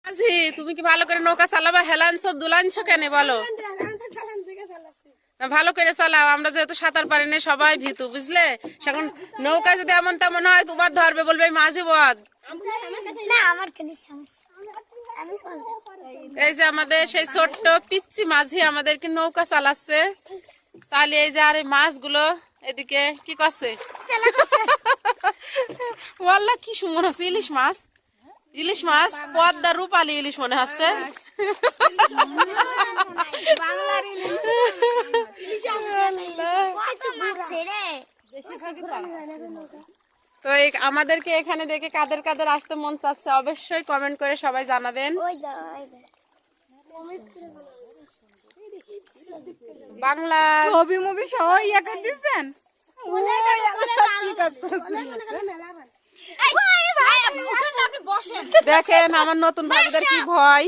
মাঝি তুমি কি ভালো করে নৌকা চালাবা? হেলানছো দুলানছো কেন বলো? না, ভালো করে চালাও। আমরা যেহেতু সাঁতার পারি না, সবাই ভীতু, বুঝলে? এখন নৌকা যদি এমন তেমন হয়, তোমার ধরবে, বলবে এই মাঝি বদ। এই যে আমাদের সেই ছোট্ট পিচ্চি মাঝি আমাদেরকে নৌকা চালাচ্ছে, চালিয়ে এই যে আর এই মাছগুলো এদিকে কি করছে ওয়াল্লা কি সুন্দর হচ্ছে ইলিশ মাছ। ইলিশ মাছ পদ্মা রূপালী ইলিশ মনে হচ্ছে। তো আমাদেরকে এখানে দেখে কাদের কাদের আসতে মন চাচ্ছে অবশ্যই কমেন্ট করে সবাই জানাবেন। বাংলা ছবি মুভি সবাই ইয়া করে দিচ্ছেন। দেখেন আমার নতুন ভাবিদের কি ভয়।